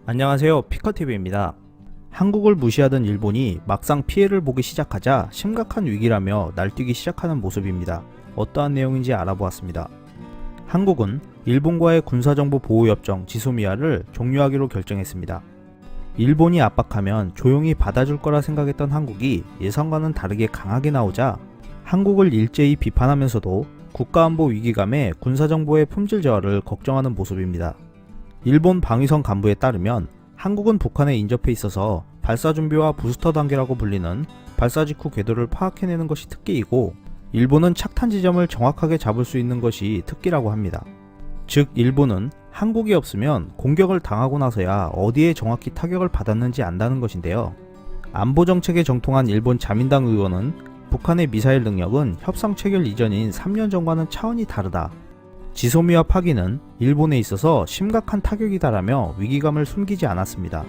안녕하세요, 피커TV입니다. 한국을 무시하던 일본이 막상 피해를 보기 시작하자 심각한 위기라며 날뛰기 시작하는 모습입니다. 어떠한 내용인지 알아보았습니다. 한국은 일본과의 군사정보 보호협정 지소미아를 종료하기로 결정했습니다. 일본이 압박하면 조용히 받아줄 거라 생각했던 한국이 예상과는 다르게 강하게 나오자 한국을 일제히 비판하면서도 국가안보 위기감에 군사정보의 품질 저하를 걱정하는 모습입니다. 일본 방위성 간부에 따르면 한국은 북한에 인접해 있어서 발사 준비와 부스터 단계라고 불리는 발사 직후 궤도를 파악해내는 것이 특기이고, 일본은 착탄 지점을 정확하게 잡을 수 있는 것이 특기라고 합니다. 즉, 일본은 한국이 없으면 공격을 당하고 나서야 어디에 정확히 타격을 받았는지 안다는 것인데요. 안보 정책에 정통한 일본 자민당 의원은 북한의 미사일 능력은 협상 체결 이전인 3년 전과는 차원이 다르다. 지소미아 파기는 일본에 있어서 심각한 타격이다라며 위기감을 숨기지 않았습니다.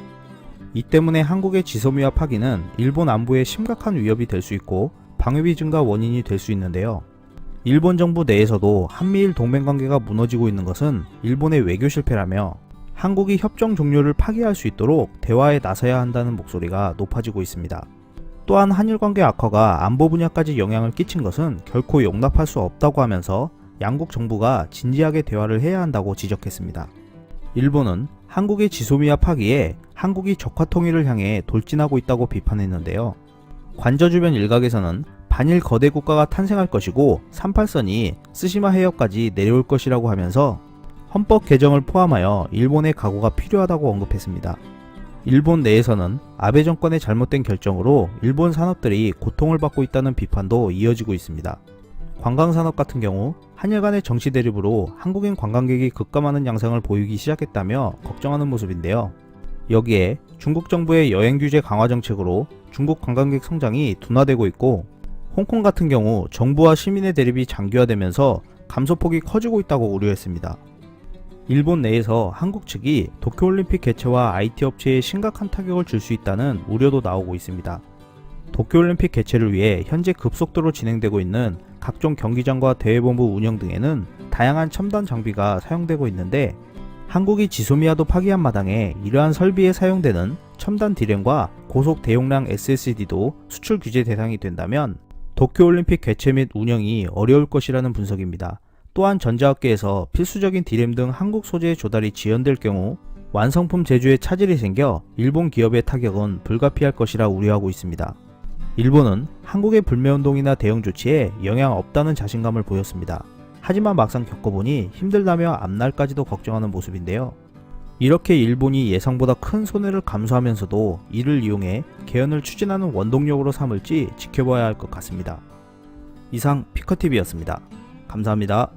이 때문에 한국의 지소미아 파기는 일본 안보에 심각한 위협이 될 수 있고 방위비 증가 원인이 될 수 있는데요. 일본 정부 내에서도 한미일 동맹관계가 무너지고 있는 것은 일본의 외교 실패라며 한국이 협정 종료를 파기할 수 있도록 대화에 나서야 한다는 목소리가 높아지고 있습니다. 또한 한일 관계 악화가 안보 분야까지 영향을 끼친 것은 결코 용납할 수 없다고 하면서 양국 정부가 진지하게 대화를 해야 한다고 지적했습니다. 일본은 한국의 지소미아 파기에 한국이 적화 통일을 향해 돌진하고 있다고 비판했는데요. 관저 주변 일각에서는 반일 거대 국가가 탄생할 것이고 38선이 쓰시마 해협까지 내려올 것이라고 하면서 헌법 개정을 포함하여 일본의 각오가 필요하다고 언급했습니다. 일본 내에서는 아베 정권의 잘못된 결정으로 일본 산업들이 고통을 받고 있다는 비판도 이어지고 있습니다. 관광산업 같은 경우 한일 간의 정치 대립으로 한국인 관광객이 급감하는 양상을 보이기 시작했다며 걱정하는 모습인데요. 여기에 중국 정부의 여행 규제 강화 정책으로 중국 관광객 성장이 둔화되고 있고, 홍콩 같은 경우 정부와 시민의 대립이 장기화되면서 감소폭이 커지고 있다고 우려했습니다. 일본 내에서 한국 측이 도쿄올림픽 개최와 IT 업체에 심각한 타격을 줄 수 있다는 우려도 나오고 있습니다. 도쿄올림픽 개최를 위해 현재 급속도로 진행되고 있는 각종 경기장과 대회본부 운영 등에는 다양한 첨단 장비가 사용되고 있는데, 한국이 지소미아도 파기한 마당에 이러한 설비에 사용되는 첨단 D램과 고속 대용량 SSD도 수출 규제 대상이 된다면 도쿄올림픽 개최 및 운영이 어려울 것이라는 분석입니다. 또한 전자업계에서 필수적인 D램 등 한국 소재의 조달이 지연될 경우 완성품 제조에 차질이 생겨 일본 기업의 타격은 불가피할 것이라 우려하고 있습니다. 일본은 한국의 불매운동이나 대응 조치에 영향 없다는 자신감을 보였습니다. 하지만 막상 겪어보니 힘들다며 앞날까지도 걱정하는 모습인데요. 이렇게 일본이 예상보다 큰 손해를 감수하면서도 이를 이용해 개헌을 추진하는 원동력으로 삼을지 지켜봐야 할 것 같습니다. 이상 피커TV였습니다. 감사합니다.